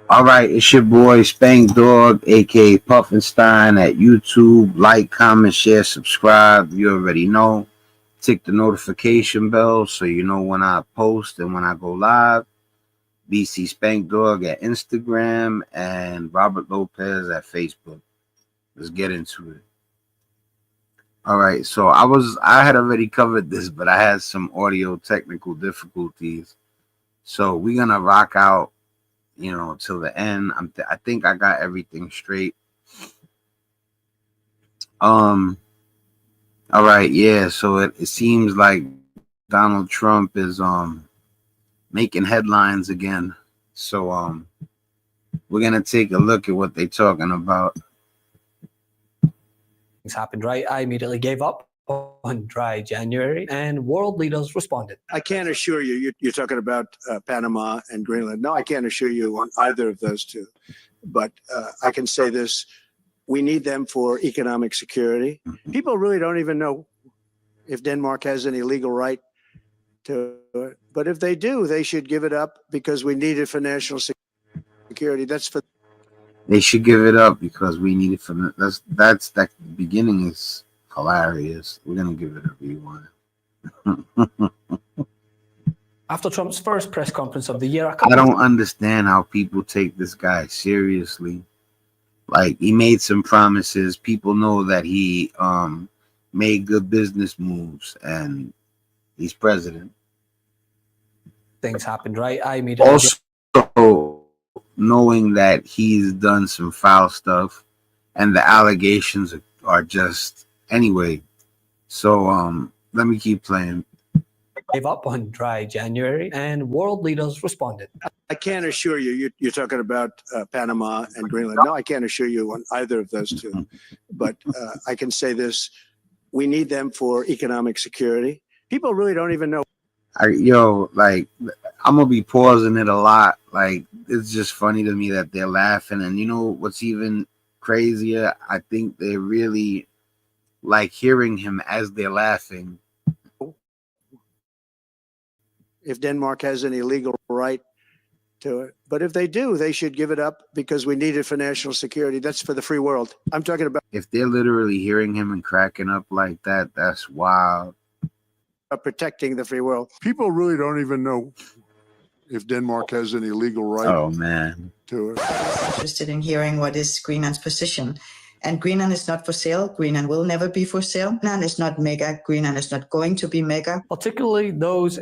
All right, it's your boy Spankdog, aka Puffinstein at YouTube. Like, comment, share, subscribe. You already know. Tick the notification bell so you know when I post and when I go live. BC Spankdog at Instagram and Robert Lopez at Facebook. Let's get into it. All right, so I had already covered this, but I had some audio technical difficulties. So we're gonna rock out, till the end. I think I got everything straight. All right, yeah. So it seems like Donald Trump is making headlines again. So we're gonna take a look at what they're talking about. Things happened, right? I immediately gave up on dry January, and world leaders responded. I can't assure you, you're talking about Panama and Greenland. No, I can't assure you on either of those two. But I can say this, we need them for economic security. People really don't even know if Denmark has any legal right to it. But if they do, they should give it up because we need it for national security. They should give it up because we need it for that beginning is hilarious. We're gonna give it a rewind. After Trump's first press conference of the year, I don't understand how people take this guy seriously. Like, he made some promises. People know that he made good business moves, and he's president. Things happened, right? I immediately also knowing that he's done some foul stuff, and the allegations are just anyway. So let me keep playing. Gave up on dry January, and world leaders responded. I can't assure you, you're talking about Panama and Greenland. No, I can't assure you on either of those two. But I can say this, we need them for economic security. People really don't even know. I'm gonna be pausing it a lot. Like, it's just funny to me that they're laughing. And you know what's even crazier? I think they really like hearing him as they're laughing. If Denmark has any legal right to it. But if they do, they should give it up because we need it for national security. That's for the free world. I'm talking about. If they're literally hearing him and cracking up like that, that's wild. Protecting the free world. People really don't even know if Denmark has any legal right to it. Interested in hearing what is Greenland's position. And Greenland is not for sale. Greenland will never be for sale. Greenland is not mega. Greenland is not going to be mega. Particularly those.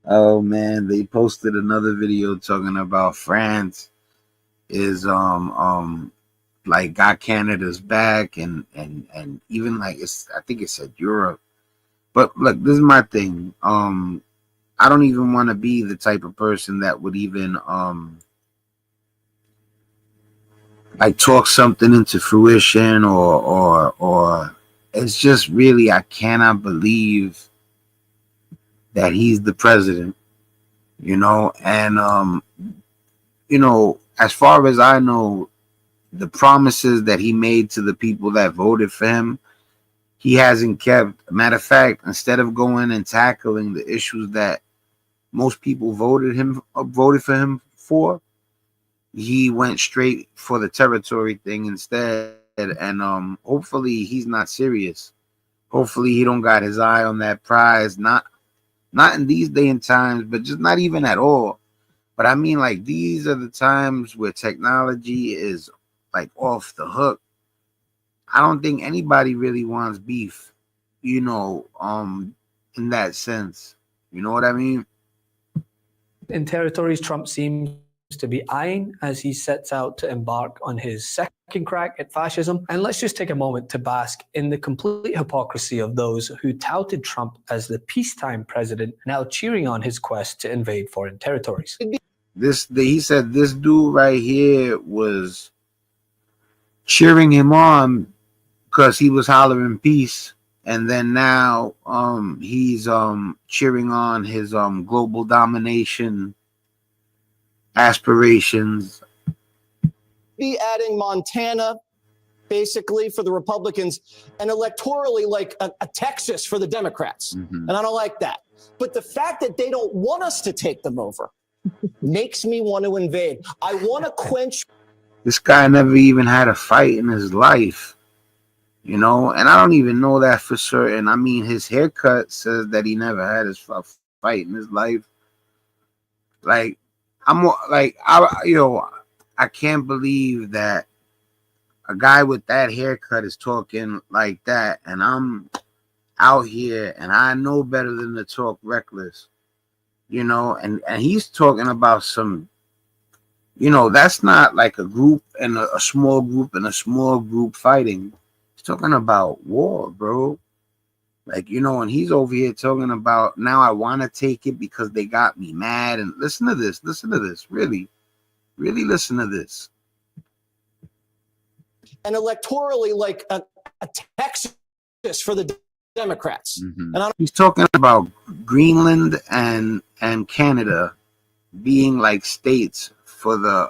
Oh man, they posted another video talking about France is like got Canada's back and even like I think it said Europe. But look, this is my thing. I don't even want to be the type of person that would even like talk something into fruition or it's just really, I cannot believe that he's the president, and as far as I know, the promises that he made to the people that voted for him, he hasn't kept. Matter of fact, instead of going and tackling the issues that most people voted for him for, he went straight for the territory thing instead. And hopefully he's not serious. Hopefully he don't got his eye on that prize. Not in these day and times, but just not even at all. But I mean, like, these are the times where technology is like off the hook. I don't think anybody really wants beef, in that sense. You know what I mean? In territories Trump seems to be eyeing as he sets out to embark on his second crack at fascism. And let's just take a moment to bask in the complete hypocrisy of those who touted Trump as the peacetime president, now cheering on his quest to invade foreign territories. He said this dude right here was cheering him on because he was hollering peace, and then now he's cheering on his global domination aspirations. Be adding Montana basically, for the Republicans, and electorally like a Texas for the Democrats. And I don't like that. But the fact that they don't want us to take them over makes me want to invade. I want to quench. This guy never even had a fight in his life, you know, and I don't even know that for certain. I mean, his haircut says that he never had his fight in his life. Like, I can't believe that a guy with that haircut is talking like that, and I'm out here and I know better than to talk reckless, you know, and he's talking about some, you know, that's not like a group and a small group and a small group fighting. He's talking about war, bro. Like, you know, and he's over here talking about, now I want to take it because they got me mad. And listen to this, really listen to this. And electorally like a Texas for the Democrats. And He's talking about Greenland and Canada being like states for the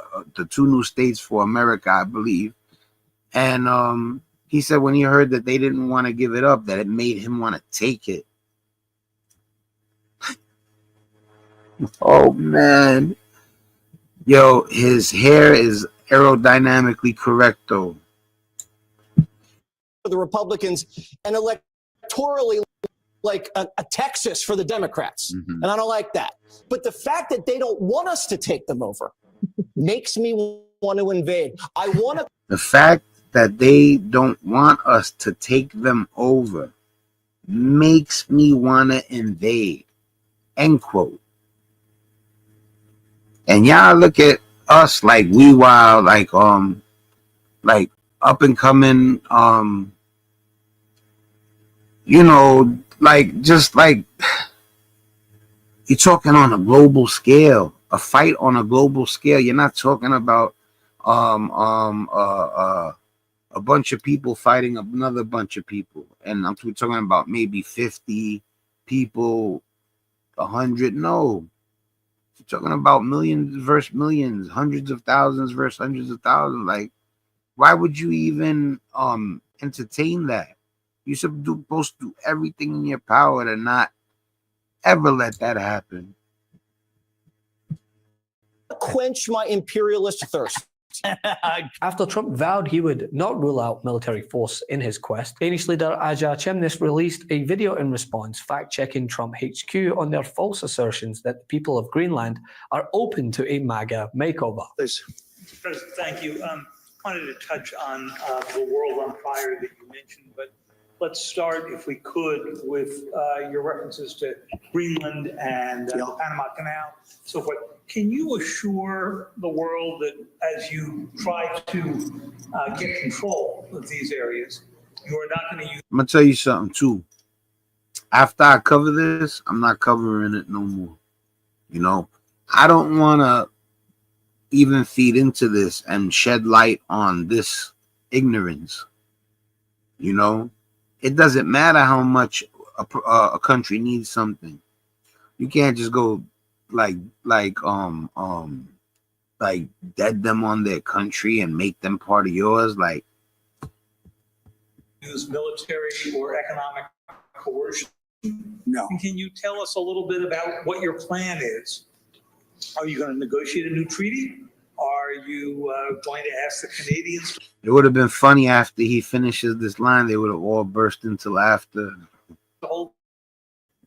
two new states for America, I believe. And he said when he heard that they didn't want to give it up, that it made him want to take it. Oh man. Yo, his hair is aerodynamically correct though. For the Republicans, and electorally like a Texas for the Democrats. And I don't like that. But the fact that they don't want us to take them over makes me want to invade. I want to. The fact that they don't want us to take them over makes me want to invade. End quote. And y'all look at us like we wild, like up and coming, you know, like just like you're talking on a global scale, a fight on a global scale. You're not talking about a bunch of people fighting another bunch of people, and we're talking about maybe 50 people, 100. No, you're talking about millions versus millions, hundreds of thousands versus hundreds of thousands. Like, why would you even entertain that? You're supposed to do everything in your power to not ever let that happen. Quench my imperialist thirst. After Trump vowed he would not rule out military force in his quest, Danish leader Aja Chemnitz released a video in response, fact-checking Trump HQ on their false assertions that the people of Greenland are open to a MAGA makeover. Please. Mr. President, thank you. Wanted to touch on the world on fire that you mentioned, but let's start, if we could, with your references to Greenland and the Panama Canal, so forth. Can you assure the world that as you try to get control of these areas, you are not going to use... I'm going to tell you something, too. After I cover this, I'm not covering it no more. You know, I don't want to even feed into this and shed light on this ignorance. You know, it doesn't matter how much a country needs something. You can't just go like dead them on their country and make them part of yours. Like, use military or economic coercion. No. Can you tell us a little bit about what your plan is? Are you going to negotiate a new treaty? Are you going to ask the Canadians? It would have been funny after he finishes this line, they would have all burst into laughter. To hold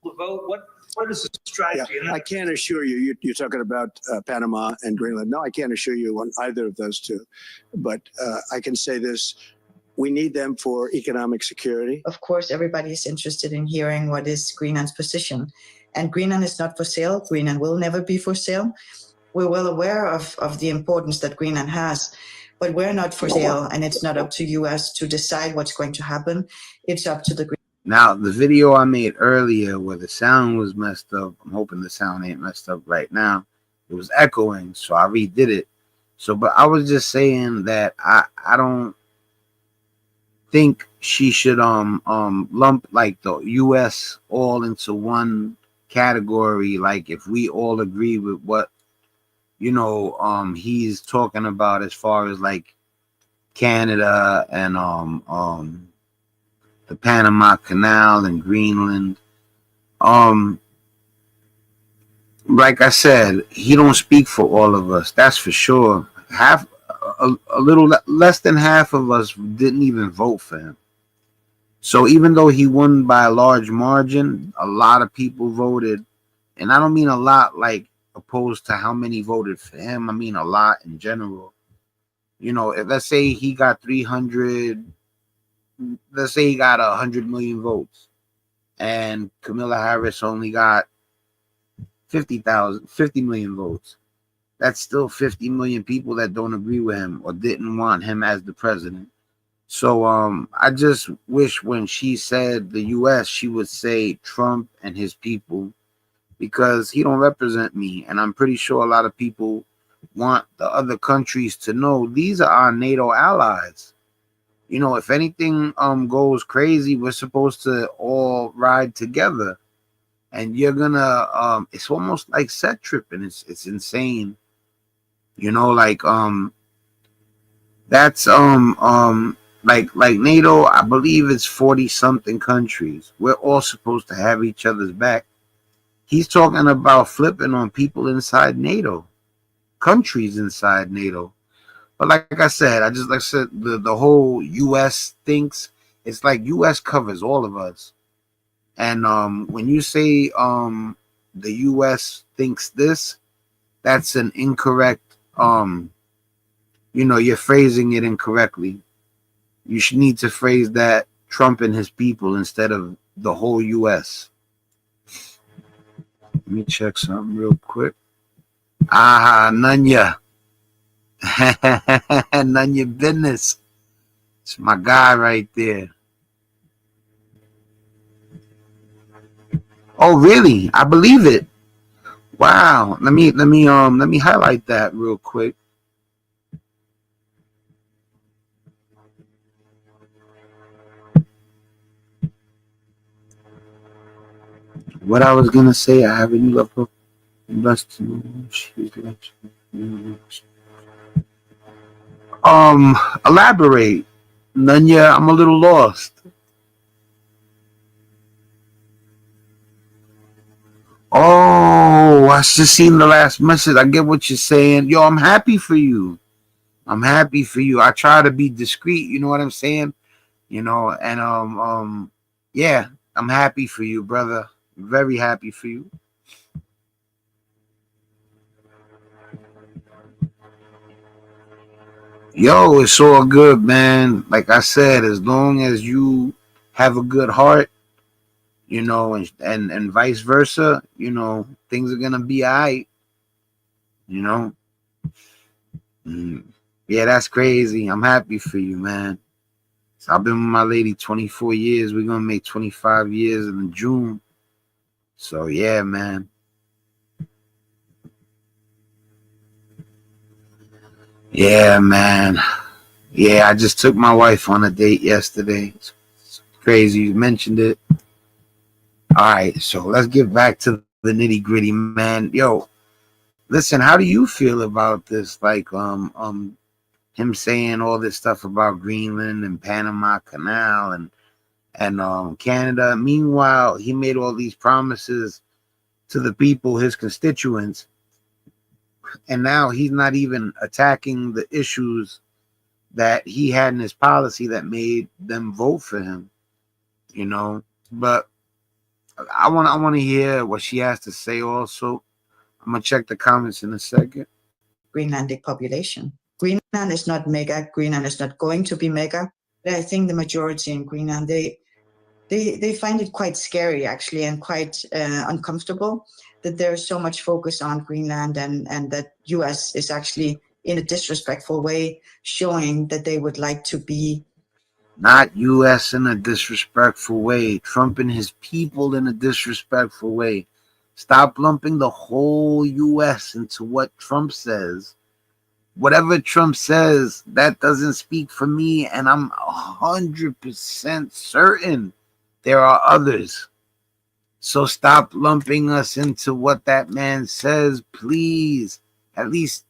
the vote? What is the strategy? Yeah, I can't assure you, you're talking about Panama and Greenland. No, I can't assure you on either of those two. But I can say this, we need them for economic security. Of course, everybody is interested in hearing what is Greenland's position. And Greenland is not for sale. Greenland will never be for sale. We're well aware of the importance that Greenland has, but we're not for sale, and it's not up to US to decide what's going to happen. It's up to the... Now, the video I made earlier where the sound was messed up, I'm hoping the sound ain't messed up right now. It was echoing, so I redid it. So, but I was just saying that I don't think she should lump like the US all into one category. Like, if we all agree with what, you know, he's talking about as far as like Canada and the Panama Canal and Greenland. Like I said, he don't speak for all of us. That's for sure. A little less than half of us didn't even vote for him. So even though he won by a large margin, a lot of people voted, and I don't mean a lot like opposed to how many voted for him. I mean a lot in general. You know, if let's say he got 300, let's say he got 100 million votes, and Kamala Harris only got 50 million votes. That's still 50 million people that don't agree with him or didn't want him as the president. So I just wish when she said the US, she would say Trump and his people, because he don't represent me. And I'm pretty sure a lot of people want the other countries to know these are our NATO allies. You know, if anything goes crazy, we're supposed to all ride together. And you're gonna it's almost like set tripping. It's insane. You know, like that's like NATO, I believe it's 40 something countries. We're all supposed to have each other's back. He's talking about flipping on people inside NATO, countries inside NATO. But like I said, the whole US thinks it's like US covers all of us. And when you say the US thinks this, that's an incorrect you know, you're phrasing it incorrectly. You should need to phrase that Trump and his people instead of the whole US. Let me check something real quick. None ya. None your business. It's my guy right there. Oh, really? I believe it. Wow. Let me highlight that real quick. What I was gonna say, I have a new love book. Elaborate. Nunya, I'm a little lost. Oh, I just seen the last message. I get what you're saying. Yo, I'm happy for you. I'm happy for you. I try to be discreet, you know what I'm saying? You know, and yeah, I'm happy for you, brother. Very happy for you. Yo, it's all good, man. Like I said, as long as you have a good heart, you know, and vice versa, you know, things are gonna be all right, you know. Yeah, that's crazy. I'm happy for you, man. So I've been with my lady 24 years. We're gonna make 25 years in June. So yeah, man. Yeah, man. Yeah, I just took my wife on a date yesterday. It's crazy. You mentioned it. All right, so let's get back to the nitty gritty, man. Yo, listen, how do you feel about this? Like, him saying all this stuff about Greenland and Panama Canal and Canada. Meanwhile, he made all these promises to the people, his constituents, and now he's not even attacking the issues that he had in his policy that made them vote for him. You know, but I want to hear what she has to say. Also, I'm gonna check the comments in a second. Greenlandic population. Greenland is not mega. Greenland is not going to be mega. But I think the majority in Greenland, they find it quite scary, actually, and quite uncomfortable that there's so much focus on Greenland and that US is actually, in a disrespectful way, showing that they would like to be. Not US in a disrespectful way. Trump and his people in a disrespectful way. Stop lumping the whole US into what Trump says. Whatever Trump says, that doesn't speak for me, and I'm 100% certain there are others. So stop lumping us into what that man says, please. At least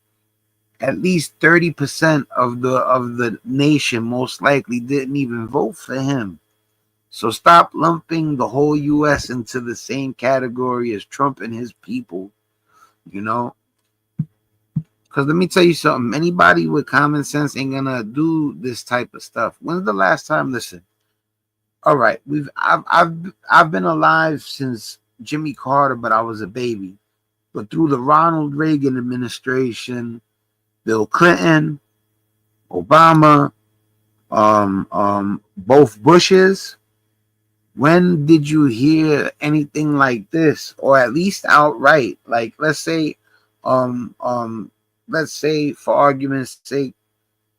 at least 30% of the nation most likely didn't even vote for him. So stop lumping the whole US into the same category as Trump and his people, you know? Because let me tell you something, anybody with common sense ain't gonna do this type of stuff. When's the last time? Listen, all right, I've been alive since Jimmy Carter, but I was a baby. But through the Ronald Reagan administration, Bill Clinton, Obama, both Bushes, when did you hear anything like this, or at least outright? Like, um, um, let's say for argument's sake,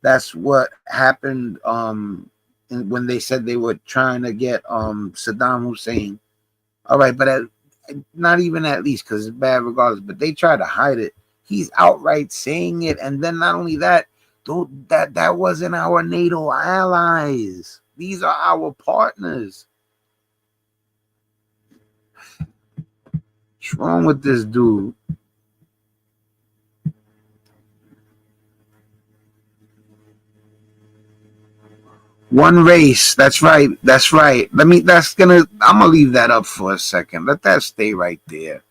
that's what happened when they said they were trying to get Saddam Hussein. All right, but not even at least, because it's bad regardless, but they try to hide it. He's outright saying it, and then not only that, that wasn't our NATO allies. These are our partners. What's wrong with this dude? One race. That's right. That's right. I'm gonna leave that up for a second. Let that stay right there.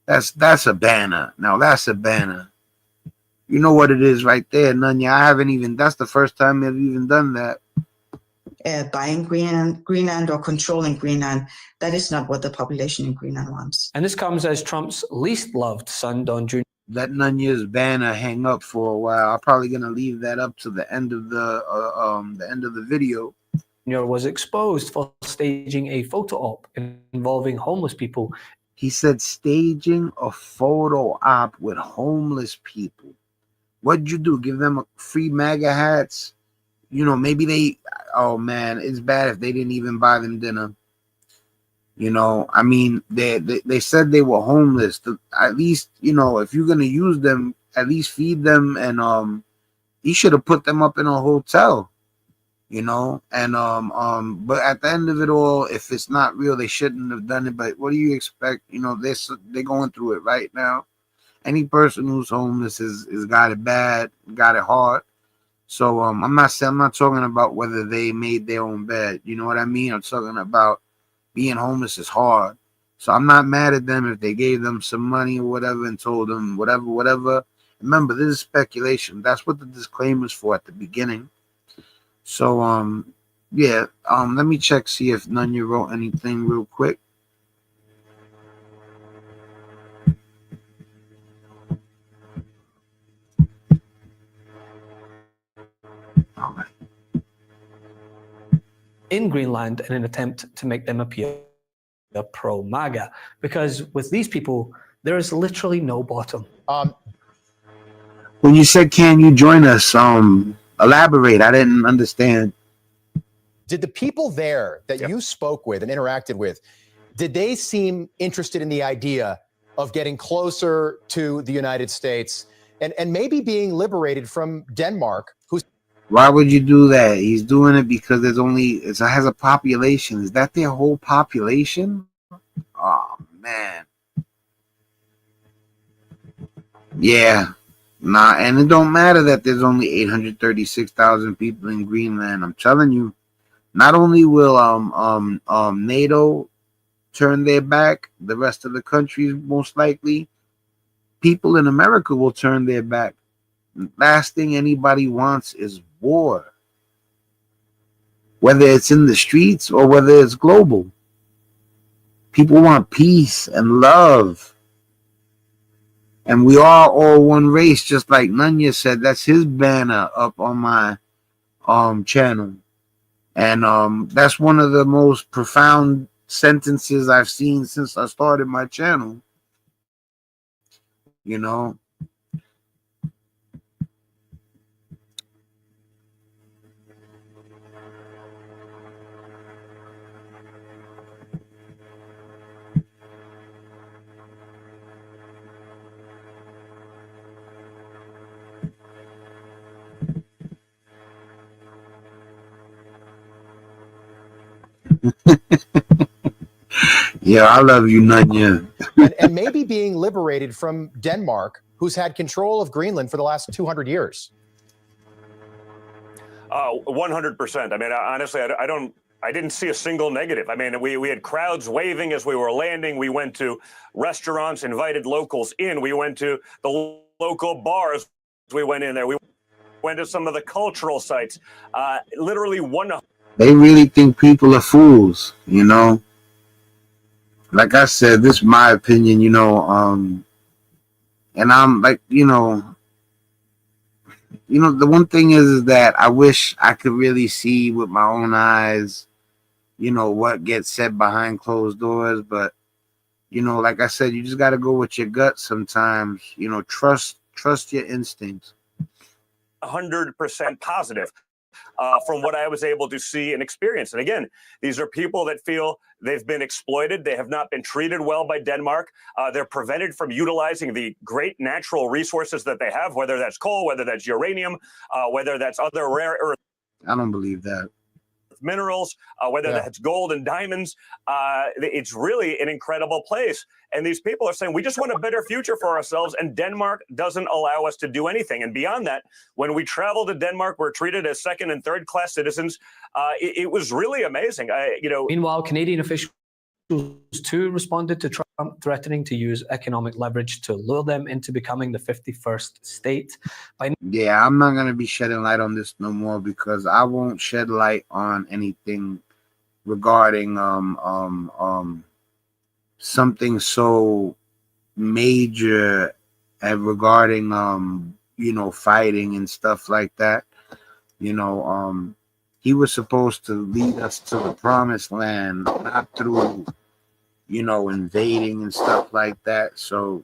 That's a banner. Now that's a banner. You know what it is right there, Nunya. That's the first time they've even done that. Buying Greenland or controlling Greenland, that is not what the population in Greenland wants. And this comes as Trump's least loved son, Don Jr. Let Nunya's banner hang up for a while. I'm probably gonna leave that up to the end of the video. was exposed for staging a photo op involving homeless people. He said staging a photo op with homeless people. What'd you do? Give them free MAGA hats? You know, maybe oh man, it's bad if they didn't even buy them dinner. You know, I mean, they said they were homeless. At least, you know, if you're gonna use them, at least feed them, and you should have put them up in a hotel. You know, and but at the end of it all, if it's not real, they shouldn't have done it. But what do you expect? You know, they're going through it right now. Any person who's homeless is got it bad, got it hard. So I'm not talking about whether they made their own bed. You know what I mean? I'm talking about being homeless is hard. So I'm not mad at them if they gave them some money or whatever and told them whatever. Remember, this is speculation. That's what the disclaimer's for at the beginning. So yeah, let me check, see if Nunya wrote anything real quick. All right. In Greenland in an attempt to make them appear pro-MAGA, because with these people, there is literally no bottom. When you said, "Can you join us?" Elaborate. I didn't understand. Did the people there that you spoke with and interacted with, did they seem interested in the idea of getting closer to the United States and maybe being liberated from Denmark? Why would you do that? He's doing it because it has a population. Is that their whole population? Oh man. Yeah. Nah, and it don't matter that there's only 836,000 people in Greenland. I'm telling you, not only will NATO turn their back, the rest of the countries most likely, people in America will turn their back. Last thing anybody wants is war, whether it's in the streets or whether it's global. People want peace and love. And we are all one race, just like Nunya said. That's his banner up on my channel. And that's one of the most profound sentences I've seen since I started my channel. You know. Yeah, I love you, Nanya. and maybe being liberated from Denmark, who's had control of Greenland for the last 200 years? 100%. I mean, honestly, I didn't see a single negative. I mean, we had crowds waving as we were landing. We went to restaurants, invited locals in. We went to the local bars. We went in there. We went to some of the cultural sites. Literally one. They really think people are fools, you know? Like I said, this is my opinion, you know, and I'm like, the one thing is that I wish I could really see with my own eyes, what gets said behind closed doors. But, like I said, you just got to go with your gut sometimes, trust your instincts. 100% positive from what I was able to see and experience. And again, these are people that feel they've been exploited. They have not been treated well by Denmark. They're prevented from utilizing the great natural resources that they have, whether that's coal, whether that's uranium, whether that's other rare earth. I don't believe that. Minerals, whether that's gold and diamonds. It's really an incredible place. And these people are saying, we just want a better future for ourselves. And Denmark doesn't allow us to do anything. And beyond that, when we travel to Denmark, we're treated as second and third class citizens. It was really amazing. Meanwhile, Canadian officials too responded to Trump threatening to use economic leverage to lure them into becoming the 51st state. Yeah, I'm not going to be shedding light on this no more, because I won't shed light on anything regarding something so major and regarding fighting and stuff like that. He was supposed to lead us to the promised land, not through invading and stuff like that. So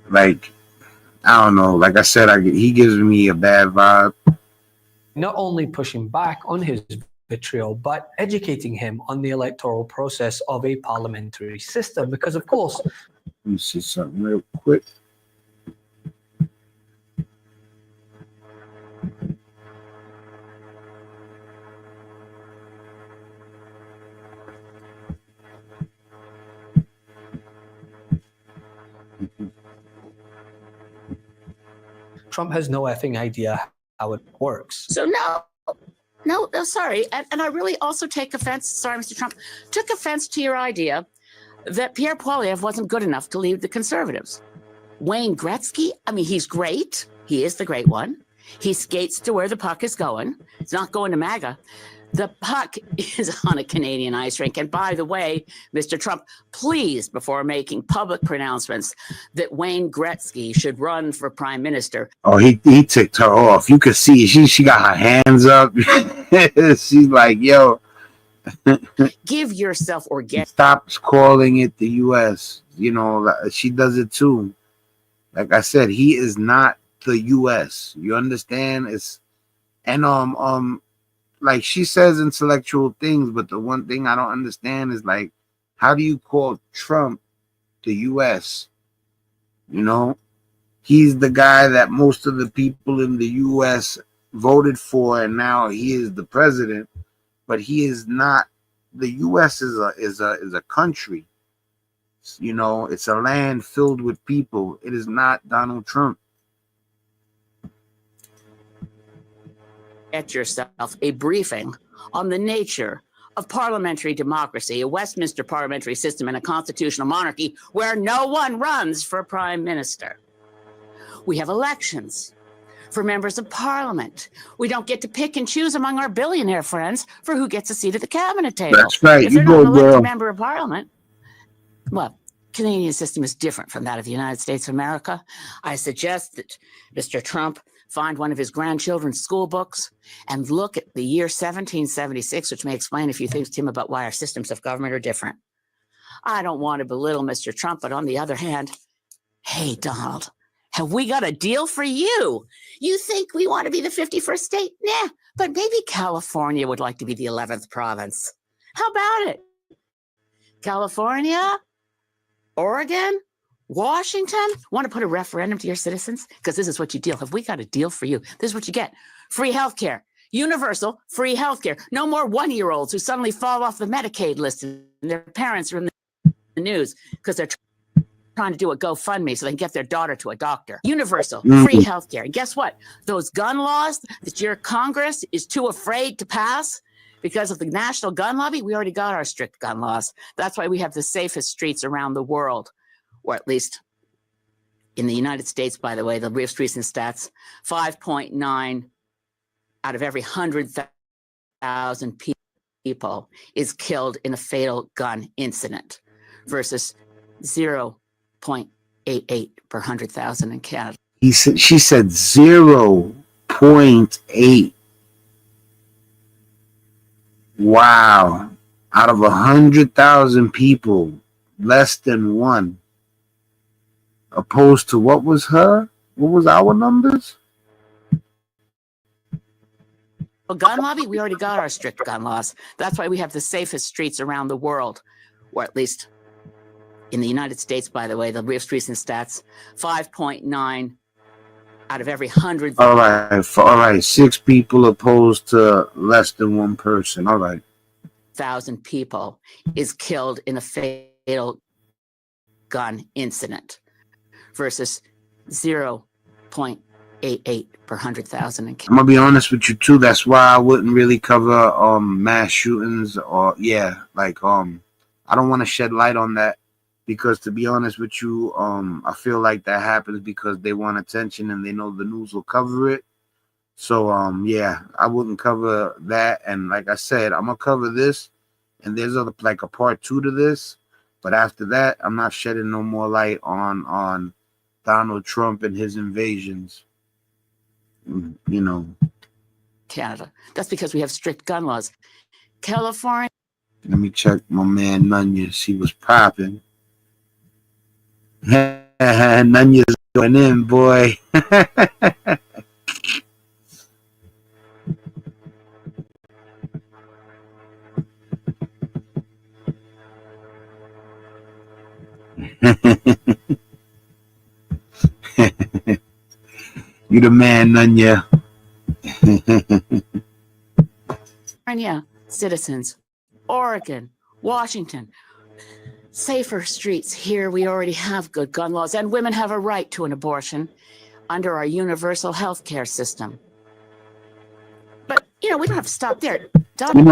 like, I don't know, like I said, he gives me a bad vibe. Not only pushing back on his vitriol, but educating him on the electoral process of a parliamentary system. Because, of course, let me see something real quick. Trump has no effing idea how it works. So no, sorry. And I really also take offense, sorry, Mr. Trump, took offense to your idea that Pierre Poilievre wasn't good enough to lead the Conservatives. Wayne Gretzky, I mean, he's great. He is the great one. He skates to where the puck is going. It's not going to MAGA. The puck is on a Canadian ice rink. And by the way, Mr. Trump, please, before making public pronouncements that Wayne Gretzky should run for prime minister. Oh, he ticked her off. You could see she got her hands up. She's like, yo. Give yourself or get. Stop calling it the U.S. She does it too. Like I said, he is not the U.S. You understand? Like she says intellectual things, but the one thing I don't understand is, like, how do you call Trump the U.S.? He's the guy that most of the people in the U.S. voted for, and now he is the president. But he is not. The U.S. is a country. It's a land filled with people. It is not Donald Trump. Get yourself a briefing on the nature of parliamentary democracy, a Westminster parliamentary system, and a constitutional monarchy where no one runs for prime minister. We have elections for members of parliament. We don't get to pick and choose among our billionaire friends for who gets a seat at the cabinet table. That's right. If they're not an elected member of parliament, well, Canadian system is different from that of the United States of America. I suggest that Mr. Trump find one of his grandchildren's school books and look at the year 1776, which may explain a few things to him about why our systems of government are different. I don't want to belittle Mr. Trump, but on the other hand, hey, Donald, have we got a deal for you? You think we want to be the 51st state? Nah, but maybe California would like to be the 11th province. How about it? California? Oregon? Washington? Want to put a referendum to your citizens? Because this is what you deal. Have we got a deal for you? This is what you get. Free health care. Universal free healthcare. No more 1-year-olds who suddenly fall off the Medicaid list and their parents are in the news because they're trying to do a GoFundMe so they can get their daughter to a doctor. Universal free healthcare. And guess what? Those gun laws that your Congress is too afraid to pass because of the national gun lobby, we already got our strict gun laws. That's why we have the safest streets around the world, or at least in the United States, by the way, the most recent stats, 5.9 out of every 100,000 people is killed in a fatal gun incident versus 0.88 per 100,000 in Canada. She said 0.8. Wow. Out of 100,000 people, less than one. Opposed to what was our numbers? Well, gun lobby, we already got our strict gun laws. That's why we have the safest streets around the world, or at least in the United States, by the way, the most recent stats, 5.9 out of every 100. All right. 6 people opposed to less than one person. All right. 1,000 people is killed in a fatal gun incident versus 0.88 per 100,000 in Canada. I'm gonna be honest with you too. That's why I wouldn't really cover mass shootings or I don't want to shed light on that because to be honest with you, I feel like that happens because they want attention and they know the news will cover it. So I wouldn't cover that. And like I said, I'm gonna cover this, and there's a part 2 to this. But after that, I'm not shedding no more light on Donald Trump and his invasions. You know, Canada. That's because we have strict gun laws. California. Let me check my man Nunez. He was popping. Nunez going in, boy. You the man, Nunya. California citizens, Oregon, Washington, safer streets. Here we already have good gun laws, and women have a right to an abortion under our universal health care system. But, we don't have to stop there.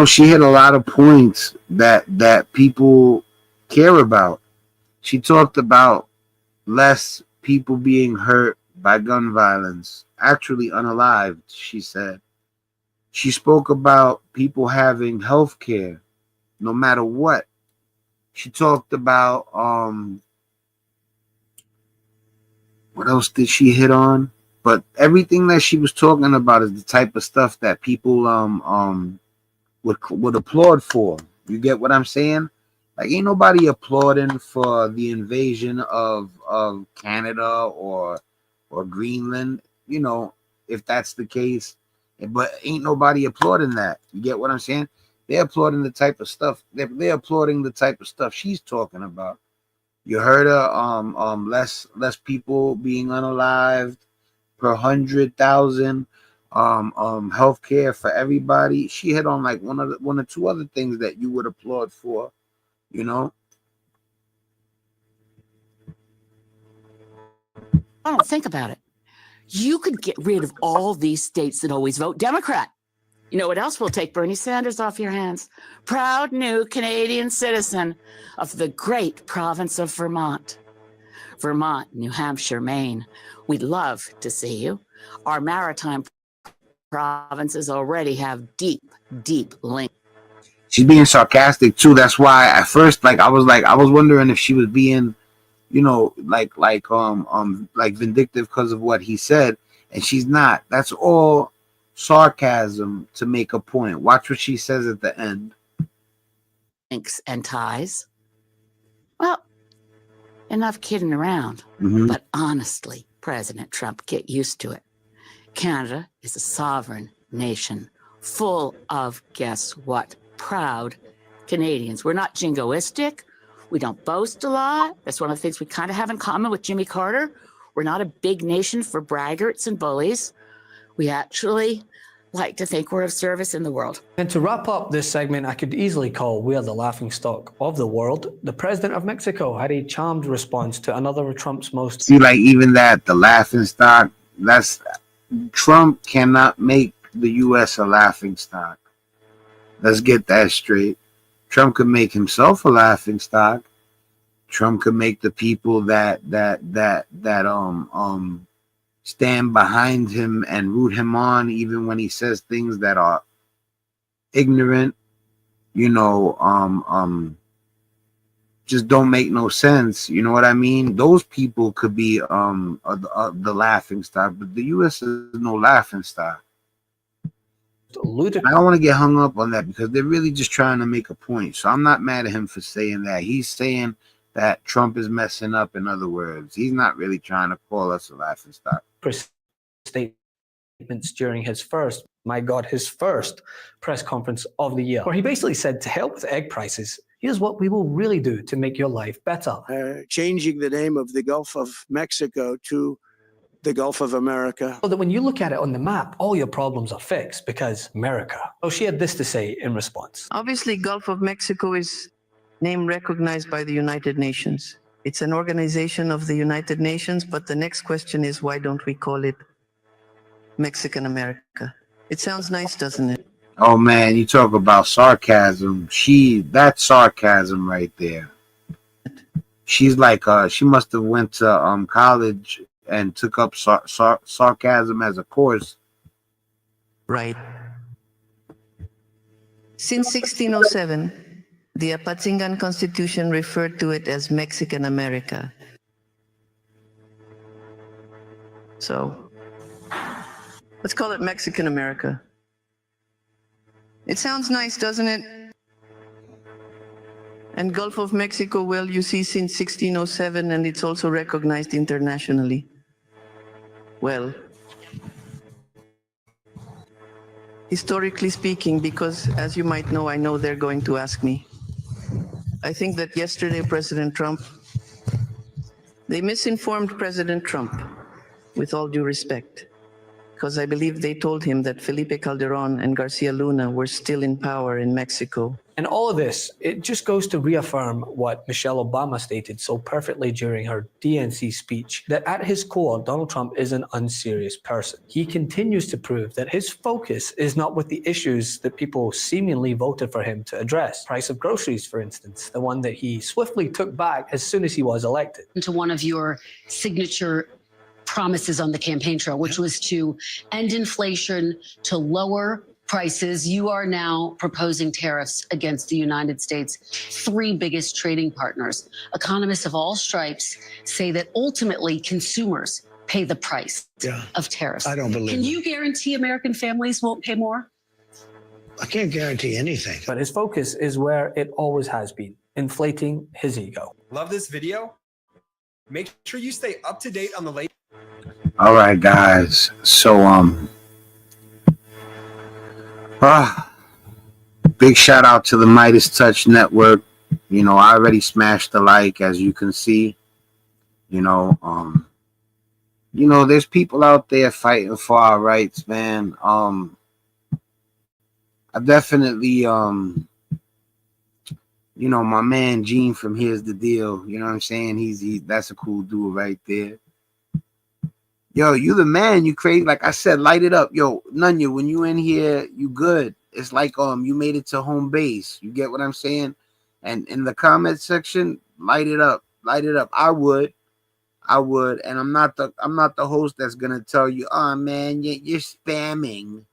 She hit a lot of points that people care about. She talked about less people being hurt by gun violence, actually unalived, she said. She spoke about people having health care no matter what. She talked about what else did she hit on? But everything that she was talking about is the type of stuff that people would applaud for. You get what I'm saying? Like, ain't nobody applauding for the invasion of Canada or Greenland, if that's the case. But ain't nobody applauding that. You get what I'm saying? They're applauding the type of stuff. They're applauding the type of stuff she's talking about. You heard her less people being unalived per 100,000, healthcare for everybody. She hit on like one or two other things that you would applaud for, I don't think about it. You could get rid of all these states that always vote Democrat. You know what else will take Bernie Sanders off your hands? Proud new Canadian citizen of the great province of Vermont. Vermont, New Hampshire, Maine. We'd love to see you. Our maritime provinces already have deep, deep links. She's being sarcastic too. That's why at first, I was wondering if she was being, vindictive because of what he said, and she's not. That's all sarcasm to make a point. Watch what she says at the end. Links and ties. Well, enough kidding around. Mm-hmm. But honestly, President Trump, get used to it. Canada is a sovereign nation full of, guess what, proud Canadians. We're not jingoistic. We don't boast a lot. That's one of the things we kind of have in common with Jimmy Carter. We're not a big nation for braggarts and bullies. We actually like to think we're of service in the world. And to wrap up this segment, I could easily call we are the laughingstock of the world. The president of Mexico had a charmed response to another of Trump's most... See, like even that, the laughing stock, that's... Trump cannot make the U.S. a laughing stock. Let's get that straight. Trump could make himself a laughing stock. Trump could make the people that stand behind him and root him on, even when he says things that are ignorant, you know, just don't make no sense. You know what I mean? Those people could be the laughing stock, but the U.S. is no laughing stock. I don't want to get hung up on that because they're really just trying to make a point. So I'm not mad at him for saying that. He's saying that Trump is messing up. In other words, he's not really trying to call us a laughing stock. Statements during his first press conference of the year, where he basically said, to help with egg prices, here's what we will really do to make your life better. Changing the name of the Gulf of Mexico to the Gulf of America. So that when you look at it on the map, all your problems are fixed because America. Oh, she had this to say in response. Obviously, Gulf of Mexico is name recognized by the United Nations. It's an organization of the United Nations, but the next question is, why don't we call it Mexican America? It sounds nice, doesn't it? Oh man, you talk about sarcasm. That's sarcasm right there. She's like, she must have went to college and took up sarcasm as a course. Right. Since 1607, the Apatzingan Constitution referred to it as Mexican America. So, let's call it Mexican America. It sounds nice, doesn't it? And Gulf of Mexico, well, you see, since 1607, and it's also recognized internationally. Well, historically speaking, because as you might know, I know they're going to ask me. I think that yesterday, President Trump, they misinformed President Trump, with all due respect, because I believe they told him that Felipe Calderon and Garcia Luna were still in power in Mexico. And all of this, it just goes to reaffirm what Michelle Obama stated so perfectly during her DNC speech, that at his core, Donald Trump is an unserious person. He continues to prove that his focus is not with the issues that people seemingly voted for him to address. Price of groceries, for instance, the one that he swiftly took back as soon as he was elected. To one of your signature promises on the campaign trail, which was to end inflation, to lower prices. You are now proposing tariffs against the United States' three biggest trading partners. Economists of all stripes say that ultimately consumers pay the price of tariffs. I don't believe Can you guarantee American families won't pay more? I can't guarantee anything. But his focus is where it always has been, inflating his ego. Love this video? Make sure you stay up to date on the latest. All right, guys. So, big shout out to the Midas Touch Network. You know, I already smashed the like, as you can see. You know, there's people out there fighting for our rights, man. I definitely, you know, my man Gene from Here's the Deal. You know what I'm saying? That's a cool dude right there. Yo, you the man, you crazy. Like I said, light it up. Yo, Nunya, when you in here, you good. It's like you made it to home base. You get what I'm saying? And in the comment section, light it up. Light it up. I would. And I'm not the host that's gonna tell you, oh man, you're spamming.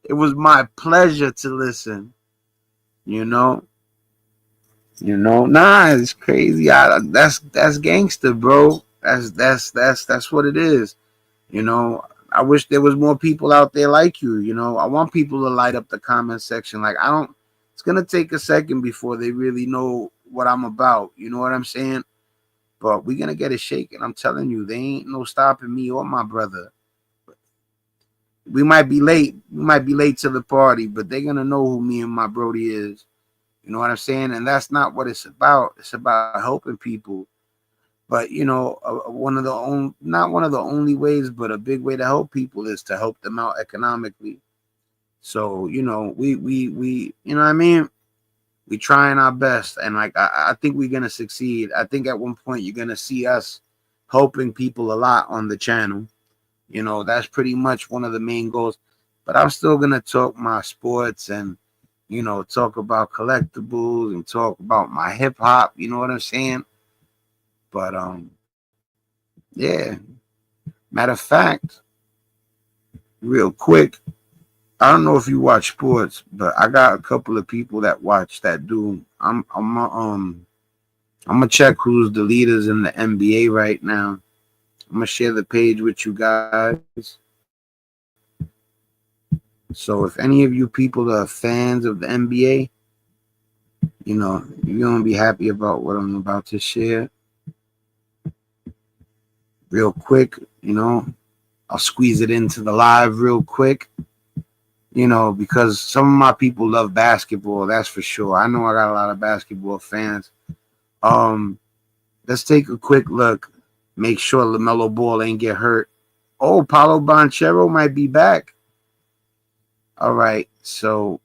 It was my pleasure to listen. You know, nah, it's crazy. That's gangster, bro. That's what it is. You know, I wish there was more people out there like you. You know, I want people to light up the comment section. Like it's gonna take a second before they really know what I'm about. You know what I'm saying? But we're gonna get it shaking. I'm telling you, there ain't no stopping me or my brother. We might be late. We might be late to the party, but they're gonna know who me and my Brody is. You know what I'm saying? And that's not what it's about. It's about helping people. But you know, one of the only, not one of the only ways, but a big way to help people is to help them out economically. So you know, we you know what I mean. We trying our best, and like I think we're gonna succeed. I think at one point you're gonna see us helping people a lot on the channel. You know, that's pretty much one of the main goals. But I'm still gonna talk my sports and you know talk about collectibles and talk about my hip hop. You know what I'm saying? But yeah. Matter of fact, real quick, I don't know if you watch sports, but I got a couple of people that watch that do. I'm gonna check who's the leaders in the NBA right now. I'm gonna share the page with you guys. So if any of you people are fans of the NBA, you know, you're gonna be happy about what I'm about to share. Real quick, you know, I'll squeeze it into the live real quick. You know, because some of my people love basketball, that's for sure. I know I got a lot of basketball fans. Let's take a quick look. Make sure LaMelo Ball ain't get hurt. Oh, Paulo Banchero might be back. All right, so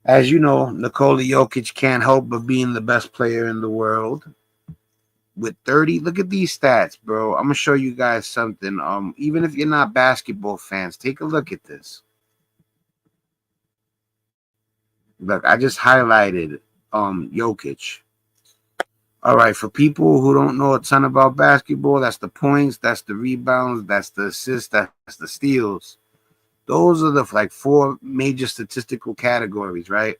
as you know, Nikola Jokic can't help but being the best player in the world. With 30, look at these stats, bro. I'm gonna show you guys something. Even if you're not basketball fans, take a look at this. Look, I just highlighted Jokic. All right, for people who don't know a ton about basketball, that's the points, that's the rebounds, that's the assists, that's the steals. Those are the like four major statistical categories, right?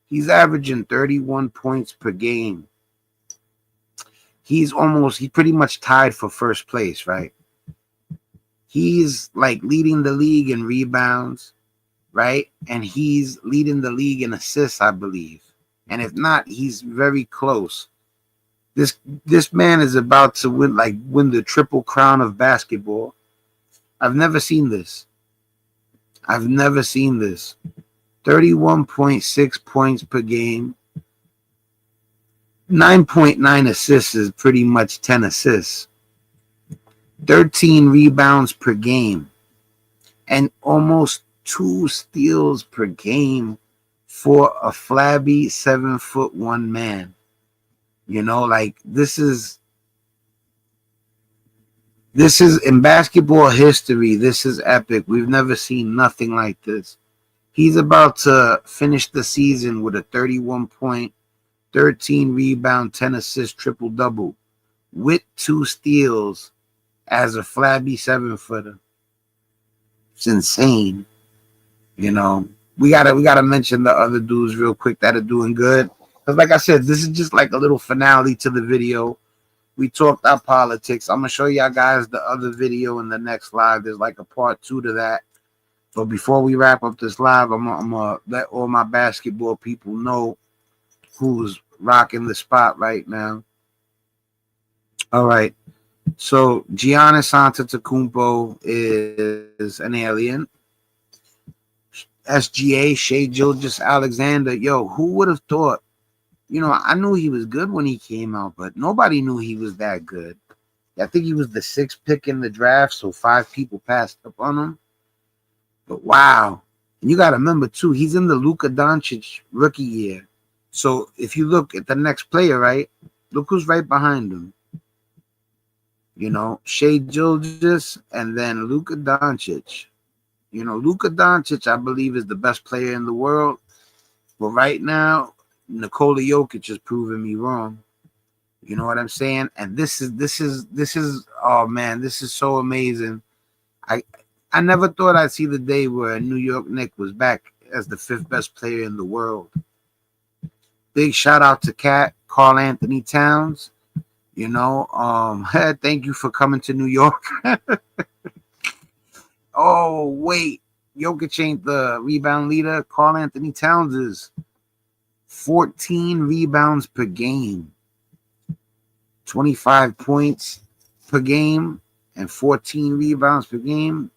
He's averaging 31 points per game. He pretty much tied for first place, right? He's like leading the league in rebounds, right? And he's leading the league in assists, I believe. And if not, he's very close. This man is about to win the triple crown of basketball. I've never seen this. 31.6 points per game. 9.9 assists is pretty much 10 assists. 13 rebounds per game. And almost 2 steals per game for a flabby 7'1" man. You know, like this is in basketball history. This is epic. We've never seen nothing like this. He's about to finish the season with a 31 point, 13 rebound, 10 assist triple double with 2 steals as a flabby 7-footer. It's insane. You know, we gotta mention the other dudes real quick that are doing good. Because like I said, this is just like a little finale to the video. We talked our politics. I'm going to show y'all guys the other video in the next live. There's like a part 2 to that. But before we wrap up this live, I'm going to let all my basketball people know who's rocking the spot right now. All right. So Giannis Antetokounmpo is an alien. SGA, Shea Gilgeous-Alexander. Yo, who would have thought? You know, I knew he was good when he came out, but nobody knew he was that good. I think he was the 6th pick in the draft, so 5 people passed up on him. But wow. And you got to remember, too, he's in the Luka Doncic rookie year. So if you look at the next player, right, look who's right behind him. You know, Shea Gilgeous and then Luka Doncic. You know, Luka Doncic, I believe, is the best player in the world. But right now, Nikola Jokic has proven me wrong. You know what I'm saying? And this is oh man, this is so amazing. I never thought I'd see the day where a New York Knick was back as the 5th best player in the world. Big shout out to Karl Anthony Towns. You know, thank you for coming to New York. Oh wait, Jokic ain't the rebound leader. Karl Anthony Towns is. 14 rebounds per game, 25 points per game, and 14 rebounds per game.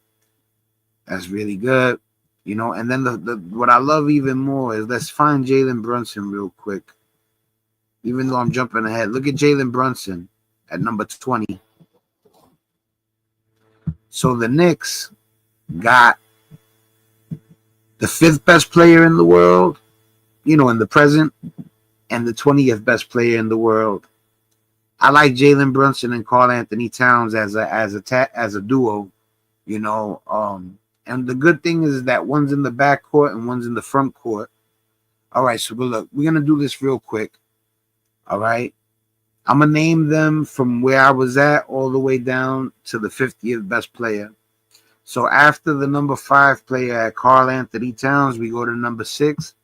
That's really good, you know. And then the what I love even more is let's find Jalen Brunson real quick. even though I'm jumping ahead. Look at Jalen Brunson at number 20. So the Knicks got the 5th best player in the world, in the present, and the 20th best player in the world. I like Jalen Brunson and Karl Anthony Towns as a duo, and the good thing is that one's in the back court and one's in the front court. All right, so look, we're gonna do this real quick. All right, I'm gonna name them from where I was at all the way down to the 50th best player. So after the number 5 player at Karl Anthony Towns, we go to number 6,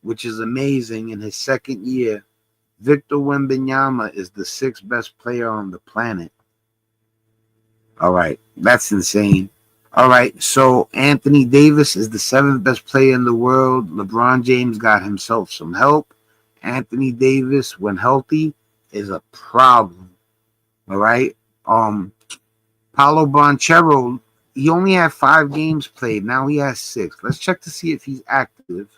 which is amazing. In his second year, Victor Wembanyama is the 6th best player on the planet. All right, that's insane. All right, so Anthony Davis is the 7th best player in the world. LeBron James got himself some help. Anthony Davis, when healthy, is a problem. All right. Paolo Banchero, he only had 5 games played. Now he has 6. Let's check to see if he's active.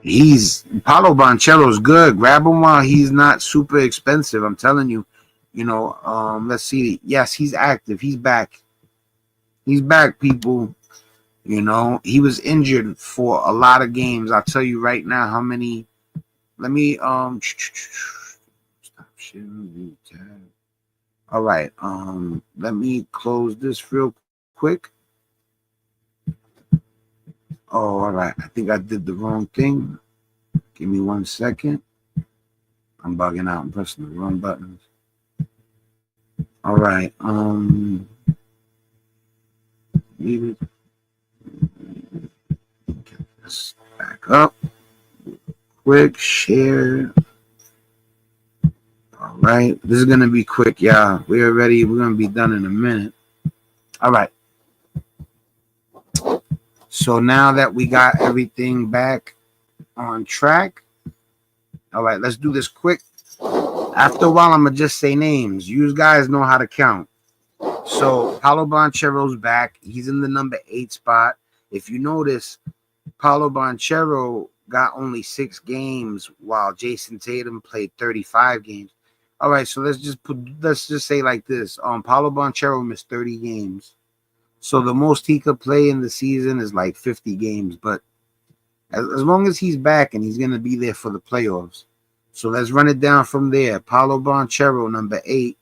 Paolo Banchero's good. Grab him while he's not super expensive. I'm telling you. Let's see. Yes, he's active. He's back. He's back, people. He was injured for a lot of games. I'll tell you right now how many. Let me stop sharing. All right. Let me close this real quick. Oh, all right. I think I did the wrong thing. Give me 1 second. I'm bugging out and pressing the wrong buttons. All right. Get this back up. Quick share. All right. This is gonna be quick, y'all. We're ready. We're gonna be done in a minute. All right. So now that we got everything back on track, all right, let's do this quick. After a while, I'm gonna just say names. You guys know how to count. So Paolo Banchero's back. He's in the number 8 spot. If you notice, Paolo Banchero got only 6 games while Jason Tatum played 35 games. All right, so let's just say like this. Paolo Banchero missed 30 games. So the most he could play in the season is like 50 games. But as long as he's back and he's going to be there for the playoffs. So let's run it down from there. Paolo Banchero, number 8.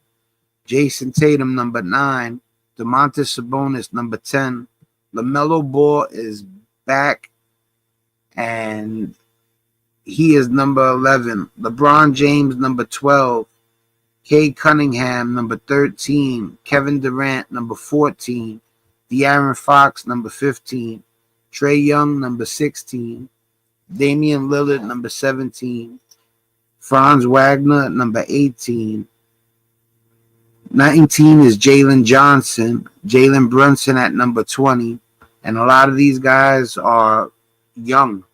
Jason Tatum, number 9. Domantas Sabonis, number 10. LaMelo Ball is back, and he is number 11. LeBron James, number 12. Cade Cunningham, number 13. Kevin Durant, number 14. De'Aaron Fox, number 15. Trae Young, number 16. Damian Lillard, number 17. Franz Wagner, number 18. 19 is Jalen Johnson. Jalen Brunson at number 20. And a lot of these guys are young,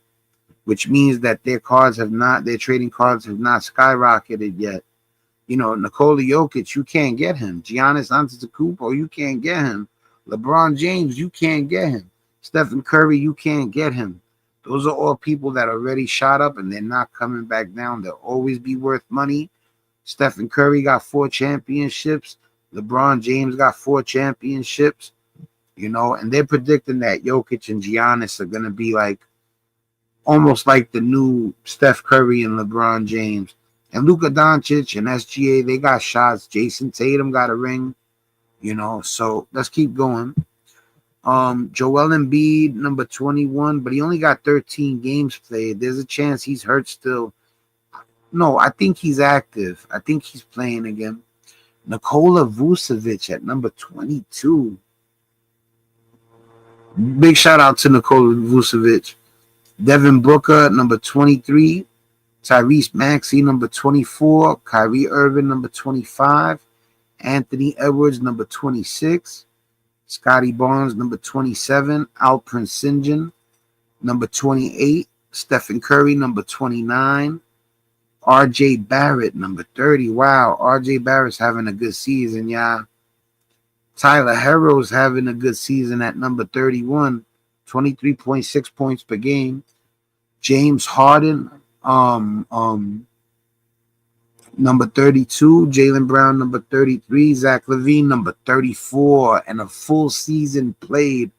which means that their trading cards have not skyrocketed yet. Nikola Jokic, you can't get him. Giannis Antetokounmpo, you can't get him. LeBron James, you can't get him. Stephen Curry, you can't get him. Those are all people that already shot up and they're not coming back down. They'll always be worth money. Stephen Curry got 4 championships. LeBron James got 4 championships. And they're predicting that Jokic and Giannis are going to be almost like the new Steph Curry and LeBron James. And Luka Doncic and SGA, they got shots. Jason Tatum got a ring. So let's keep going. Joel Embiid, number 21, but he only got 13 games played. There's a chance he's hurt still. No, I think he's active. I think he's playing again. Nikola Vucevic at number 22. Big shout out to Nikola Vucevic. Devin Booker, number 23. Tyrese Maxey, number 24. Kyrie Irving, number 25. Anthony Edwards, number 26. Scotty Barnes, number 27. Alperen Sengun, number 28. Stephen Curry, number 29. RJ Barrett, number 30. Wow, RJ Barrett's having a good season, y'all. Tyler Herro's having a good season at number 31. 23.6 points per game. James Harden, number 32. Jaylen Brown, number 33. Zach LaVine, number 34, and a full season played.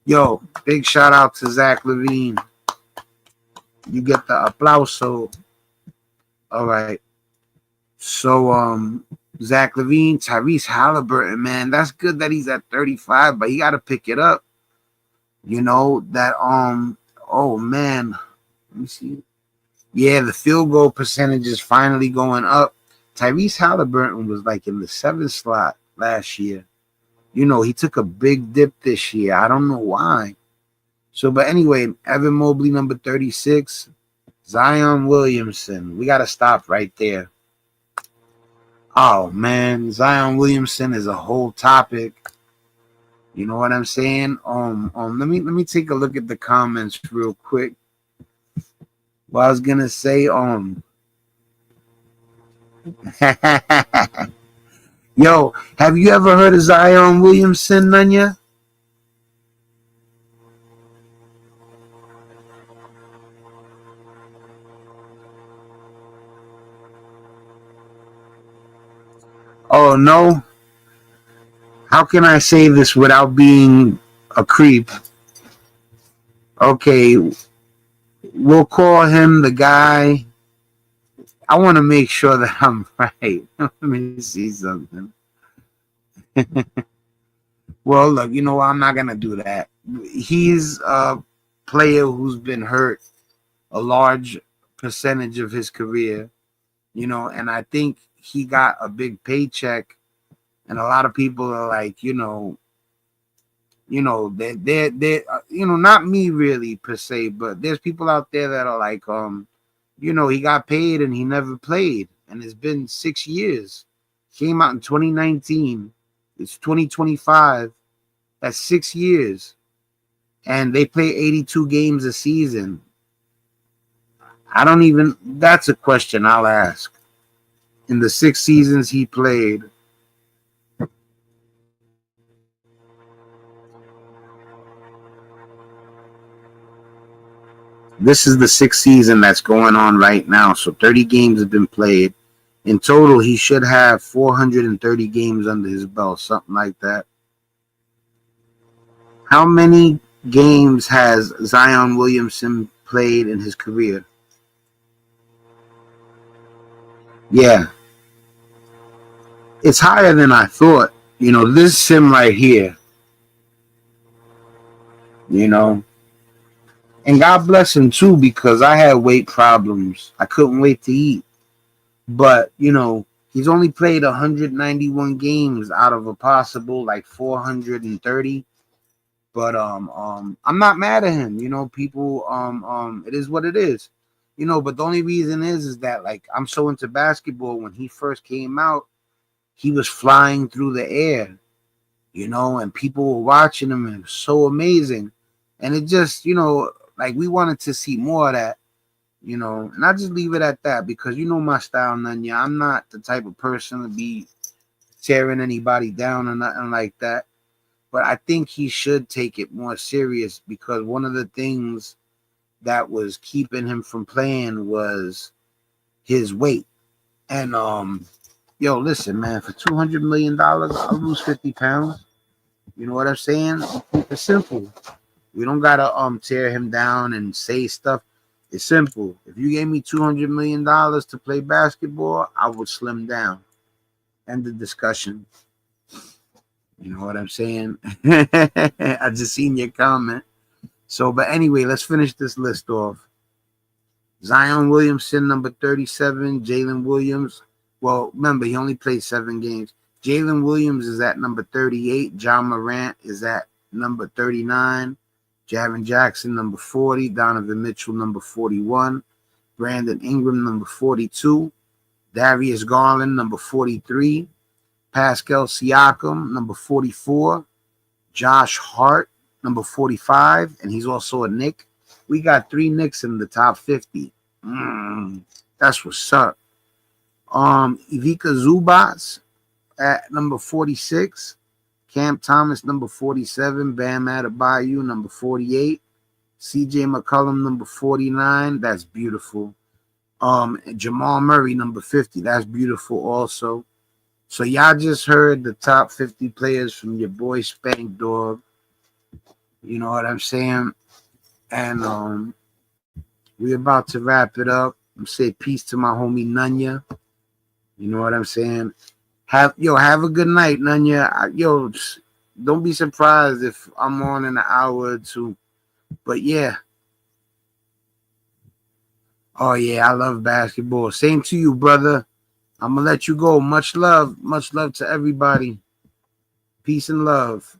Yo, big shout out to Zach LaVine. You get the applauso. All right. So, Zach LaVine, Tyrese Halliburton, man, that's good that he's at 35, but he got to pick it up. You know that. Oh man, let me see. Yeah, the field goal percentage is finally going up. Tyrese Halliburton was like in the 7th slot last year. You know, he took a big dip this year. I don't know why. So, but anyway, Evan Mobley, number 36. Zion Williamson. We got to stop right there. Oh man, Zion Williamson is a whole topic. You know what I'm saying? Let me take a look at the comments real quick. Well, I was gonna say, yo, have you ever heard of Zion Williamson, Nanya? Oh no. How can I say this without being a creep? Okay, we'll call him the guy. I want to make sure that I'm right. Let me see something. Well, look, you know, I'm not going to do that. He's a player who's been hurt a large percentage of his career, you know, and I think he got a big paycheck. And a lot of people are like, you know, they're you know, not me really per se, but there's people out there that are like, you know, he got paid and he never played, and it's been 6 years. Came out in 2019. It's 2025. That's 6 years, and they play 82 games a season. I don't even. That's a question I'll ask. In the 6 seasons he played. This is the 6th season that's going on right now. So 30 games have been played. In total, he should have 430 games under his belt, something like that. How many games has Zion Williamson played in his career? Yeah. It's higher than I thought. You know, this sim right here, you know. And God bless him too, because I had weight problems. I couldn't wait to eat. But, you know, he's only played 191 games out of a possible like 430. But I'm not mad at him. You know, people it is what it is. You know, but the only reason is that like I'm so into basketball. When he first came out, he was flying through the air, you know, and people were watching him, and it was so amazing. And it just, you know, like we wanted to see more of that, you know, and I just leave it at that because you know my style, Nanya. I'm not the type of person to be tearing anybody down or nothing like that. But I think he should take it more serious because one of the things that was keeping him from playing was his weight. And yo, listen, man, for $200 million, I'll lose 50 pounds. You know what I'm saying? Keep it simple. We don't gotta tear him down and say stuff. It's simple. If you gave me $200 million to play basketball, I would slim down. End the discussion. You know what I'm saying? I just seen your comment. So, but anyway, let's finish this list off. Zion Williamson, number 37. Jalen Williams. Well, remember, he only played 7 games. Jalen Williams is at number 38. John Morant is at number 39. Jaren Jackson, number 40. Donovan Mitchell, number 41. Brandon Ingram, number 42. Darius Garland, number 43. Pascal Siakam, number 44. Josh Hart, number 45. And he's also a Knick. We got 3 Knicks in the top 50. That's what's up. Ivica Zubac at number 46. Cam Thomas, number 47. Bam Adebayo, number 48. CJ McCollum, number 49. That's beautiful. Jamal Murray, number 50. That's beautiful also. So y'all just heard the top 50 players from your boy Spankdog. You know what I'm saying? And we're about to wrap it up. I'm say peace to my homie Nunya. You know what I'm saying? Have a good night, Nunya. Don't be surprised if I'm on in an hour or two. But yeah. Oh yeah, I love basketball. Same to you, brother. I'm gonna let you go. Much love to everybody. Peace and love.